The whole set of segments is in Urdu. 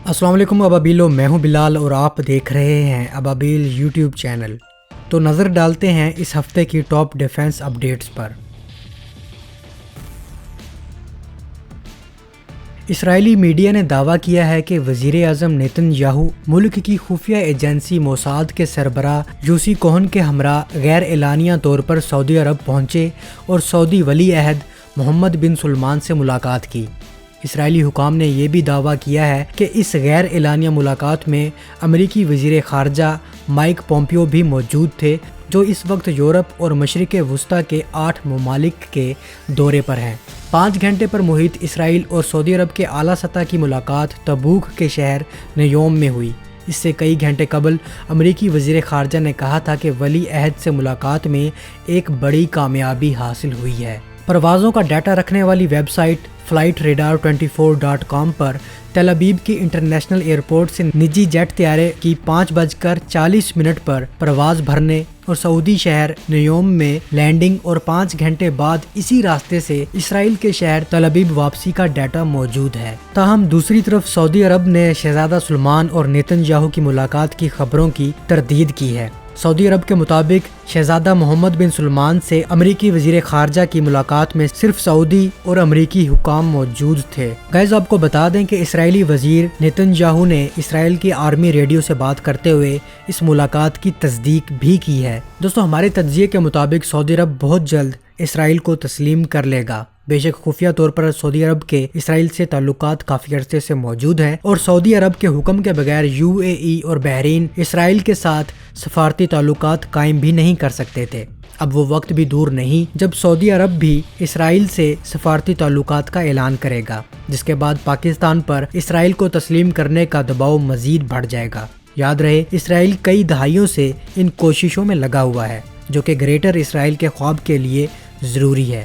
السلام علیکم ابابیلو، میں ہوں بلال اور آپ دیکھ رہے ہیں ابابیل یوٹیوب چینل۔ تو نظر ڈالتے ہیں اس ہفتے کی ٹاپ ڈیفنس اپڈیٹس پر۔ اسرائیلی میڈیا نے دعویٰ کیا ہے کہ وزیر اعظم نیتن یاہو ملک کی خفیہ ایجنسی موساد کے سربراہ یوسی کوہن کے ہمراہ غیر اعلانیہ طور پر سعودی عرب پہنچے اور سعودی ولی عہد محمد بن سلمان سے ملاقات کی۔ اسرائیلی حکام نے یہ بھی دعویٰ کیا ہے کہ اس غیر اعلانیہ ملاقات میں امریکی وزیر خارجہ مائک پومپیو بھی موجود تھے، جو اس وقت یورپ اور مشرق وسطیٰ کے 8 ممالک کے دورے پر ہیں۔ 5 گھنٹے پر محیط اسرائیل اور سعودی عرب کے اعلیٰ سطح کی ملاقات تبوک کے شہر نیوم میں ہوئی۔ اس سے کئی گھنٹے قبل امریکی وزیر خارجہ نے کہا تھا کہ ولی عہد سے ملاقات میں ایک بڑی کامیابی حاصل ہوئی ہے۔ پروازوں کا ڈیٹا رکھنے والی ویب سائٹ flightradar24.com پر تل ابیب کی انٹرنیشنل ایئرپورٹ سے نجی جیٹ طیارے کی 5:40 پر پرواز بھرنے اور سعودی شہر نیوم میں لینڈنگ اور 5 گھنٹے بعد اسی راستے سے اسرائیل کے شہر تل ابیب واپسی کا ڈیٹا موجود ہے۔ تاہم دوسری طرف سعودی عرب نے شہزادہ سلمان اور نیتن یاہو کی ملاقات کی خبروں کی تردید کی ہے۔ سعودی عرب کے مطابق شہزادہ محمد بن سلمان سے امریکی وزیر خارجہ کی ملاقات میں صرف سعودی اور امریکی حکام موجود تھے۔ گائز، آپ کو بتا دیں کہ اسرائیلی وزیر نیتن یاہو نے اسرائیل کی آرمی ریڈیو سے بات کرتے ہوئے اس ملاقات کی تصدیق بھی کی ہے۔ دوستو، ہمارے تجزیے کے مطابق سعودی عرب بہت جلد اسرائیل کو تسلیم کر لے گا۔ بے شک خفیہ طور پر سعودی عرب کے اسرائیل سے تعلقات کافی عرصے سے موجود ہیں اور سعودی عرب کے حکم کے بغیر UAE اور بحرین اسرائیل کے ساتھ سفارتی تعلقات قائم بھی نہیں کر سکتے تھے۔ اب وہ وقت بھی دور نہیں جب سعودی عرب بھی اسرائیل سے سفارتی تعلقات کا اعلان کرے گا، جس کے بعد پاکستان پر اسرائیل کو تسلیم کرنے کا دباؤ مزید بڑھ جائے گا۔ یاد رہے، اسرائیل کئی دہائیوں سے ان کوششوں میں لگا ہوا ہے، جو کہ گریٹر اسرائیل کے خواب کے لیے ضروری ہے۔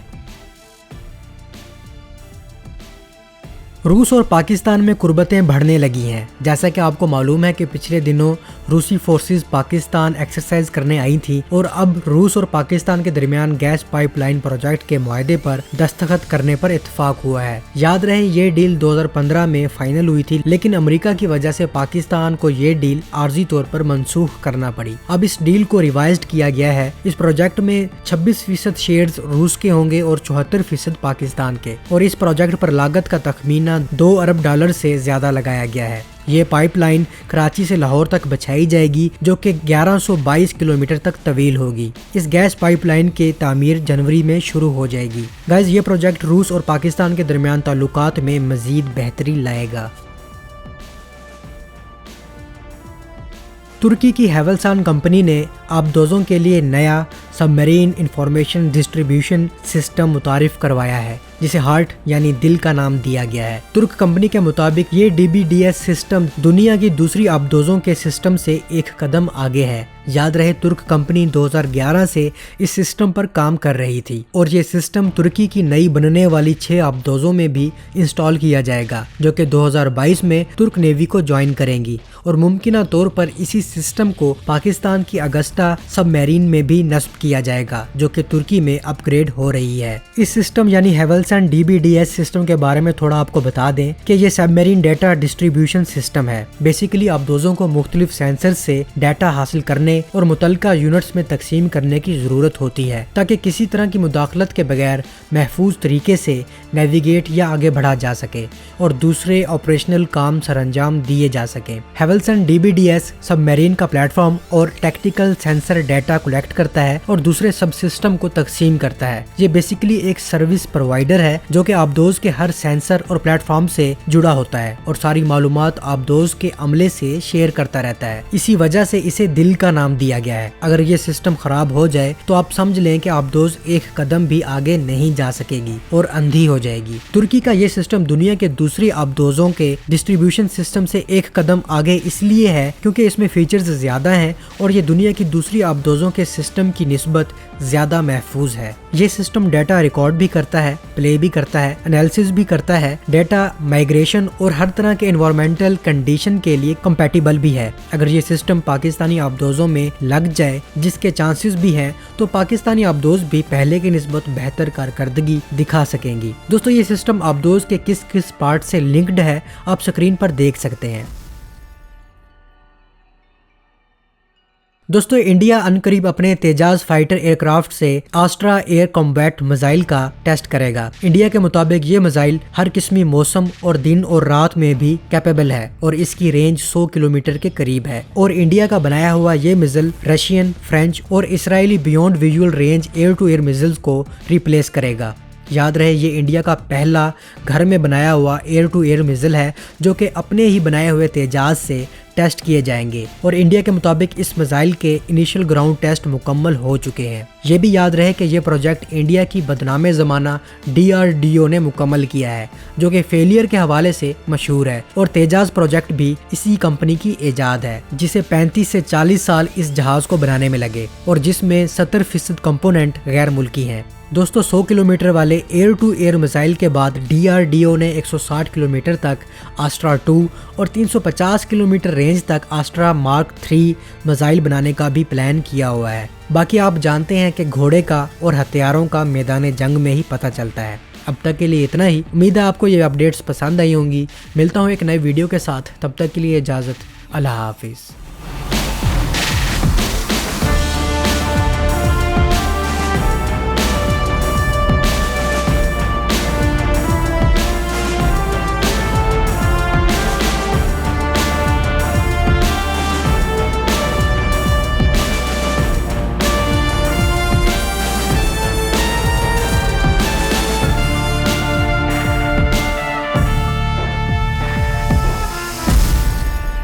روس اور پاکستان میں قربتیں بڑھنے لگی ہیں۔ جیسا کہ آپ کو معلوم ہے کہ پچھلے دنوں روسی فورسز پاکستان ایکسرسائز کرنے آئی تھیں اور اب روس اور پاکستان کے درمیان گیس پائپ لائن پروجیکٹ کے معاہدے پر دستخط کرنے پر اتفاق ہوا ہے۔ یاد رہے، یہ ڈیل 2015 میں فائنل ہوئی تھی، لیکن امریکہ کی وجہ سے پاکستان کو یہ ڈیل عارضی طور پر منسوخ کرنا پڑی۔ اب اس ڈیل کو ریوائزڈ کیا گیا ہے۔ اس پروجیکٹ میں 26% شیئرز روس کے ہوں گے اور 74% پاکستان کے، اور اس پروجیکٹ پر لاگت کا تخمینہ $2 ارب سے زیادہ لگایا گیا ہے۔ یہ پائپ لائن کراچی سے لاہور تک بچھائی جائے گی، جو کہ 1122 کلومیٹر تک طویل ہوگی۔ اس گیس پائپ لائن کی تعمیر جنوری میں شروع ہو جائے گی۔ گائز، یہ پروجیکٹ روس اور پاکستان کے درمیان تعلقات میں مزید بہتری لائے گا۔ ترکی کی ہیولسان کمپنی نے آبدوزوں کے لیے نیا سب میرین انفارمیشن ڈسٹریبیوشن سسٹم متعارف کروایا ہے، جسے ہارٹ یعنی دل کا نام دیا گیا ہے۔ ترک کمپنی کے مطابق یہ DBDS سسٹم دنیا کی دوسری آبدوزوں کے سسٹم سے ایک قدم آگے ہے۔ یاد رہے، ترک کمپنی 2011 سے اس سسٹم پر کام کر رہی تھی، اور یہ سسٹم ترکی کی نئی بننے والی 6 آبدوزوں میں بھی انسٹال کیا جائے گا، جو کہ 2022 میں ترک نیوی کو جوائن کریں گی، اور ممکنہ طور پر اسی سسٹم کو پاکستان کی اگسٹا سب میرین میں بھی نصب کیا جائے گا، جو کہ ترکی میں اپ گریڈ ہو رہی ہے۔ اس سسٹم یعنی ہیولسن DBDS سسٹم کے بارے میں تھوڑا آپ کو بتا دیں کہ یہ سب میرین ڈیٹا ڈسٹریبیوشن سسٹم ہے۔ بیسیکلی آبدوزوں کو مختلف سینسر سے ڈیٹا حاصل کرنے اور متعلقہ یونٹس میں تقسیم کرنے کی ضرورت ہوتی ہے، تاکہ کسی طرح کی مداخلت کے بغیر محفوظ طریقے سے نیویگیٹ یا آگے بڑھا جا سکے اور دوسرے آپریشنل کام سر انجام دیے جا سکیں۔ ہیولسن DBDS سب میرین کا پلیٹ فارم اور ٹیکٹیکل سینسر ڈیٹا کلیکٹ کرتا ہے اور دوسرے سب سسٹم کو تقسیم کرتا ہے۔ یہ بیسیکلی ایک سروس پرووائڈر ہے جو کہ آبدوز کے ہر سینسر اور پلیٹ فارم سے جڑا ہوتا ہے اور ساری معلومات آبدوز کے عملے سے شیئر کرتا رہتا ہے۔ اسی وجہ سے اسے دل کا نام دیا گیا ہے۔ اگر یہ سسٹم خراب ہو جائے تو آپ سمجھ لیں کہ آبدوز ایک قدم بھی آگے نہیں جا سکے گی اور اندھی ہو جائے گی۔ ترکی کا یہ سسٹم دنیا کے دوسری آبدوزوں کے ڈسٹریبیوشن سسٹم سے ایک قدم آگے اس لیے ہے کیونکہ اس میں فیچرز زیادہ ہیں اور یہ دنیا کی دوسری آبدوزوں کے سسٹم کی نسبت زیادہ محفوظ ہے۔ یہ سسٹم ڈیٹا ریکارڈ بھی کرتا ہے، پلے بھی کرتا ہے، انالیسس بھی کرتا ہے، ڈیٹا مائگریشن اور ہر طرح کے انوائرمنٹل کنڈیشن کے لیے کمپیٹیبل بھی ہے۔ اگر یہ سسٹم پاکستانی آبدوزوں میں لگ جائے، جس کے چانسز بھی ہیں، تو پاکستانی آبدوز بھی پہلے کی نسبت بہتر کارکردگی دکھا سکیں گی۔ دوستو یہ سسٹم آبدوز کے کس کس پارٹ سے لنکڈ ہے آپ سکرین پر دیکھ سکتے ہیں۔ دوستو انڈیا عنقریب اپنے تیجاز فائٹر ایئر کرافٹ سے آسٹرا ایئر کمبیٹ میزائل کا ٹیسٹ کرے گا۔ انڈیا کے مطابق یہ میزائل ہر قسمی موسم اور دن اور رات میں بھی کیپیبل ہے اور اس کی رینج 100 کلومیٹر کے قریب ہے، اور انڈیا کا بنایا ہوا یہ میزائل رشین، فرینچ اور Israeli beyond visual range air to air missiles کو ریپلیس کرے گا۔ یاد رہے یہ انڈیا کا پہلا گھر میں بنایا ہوا ایئر ٹو ایئر میزائل ہے جو کہ اپنے ہی بنائے ہوئے تیجاز سے ٹیسٹ کیے جائیں گے، اور انڈیا کے مطابق اس میزائل کے انیشل گراؤنڈ ٹیسٹ مکمل ہو چکے ہیں۔ یہ بھی یاد رہے کہ یہ پروجیکٹ انڈیا کی بدنام زمانہ DRDO نے مکمل کیا ہے، جو کہ فیلئر کے حوالے سے مشہور ہے، اور تیجاز پروجیکٹ بھی اسی کمپنی کی ایجاد ہے جسے 35 سے 40 سال اس جہاز کو بنانے میں لگے، اور جس میں 70% کمپوننٹ غیر ملکی ہیں۔ دوستو 100 کلومیٹر والے ایئر ٹو ایئر میزائل کے بعد DRDO نے 160 کلومیٹر تک آسٹرا 2 اور 350 کلومیٹر رینج تک آسٹرا مارک 3 میزائل بنانے کا بھی پلان کیا ہوا ہے۔ باقی آپ جانتے ہیں کہ گھوڑے کا اور ہتھیاروں کا میدان جنگ میں ہی پتہ چلتا ہے۔ اب تک کے لیے اتنا ہی، امید ہے آپ کو یہ اپڈیٹس پسند آئی ہوں گی۔ ملتا ہوں ایک نئے ویڈیو کے ساتھ، تب تک کے لیے اجازت، اللہ حافظ۔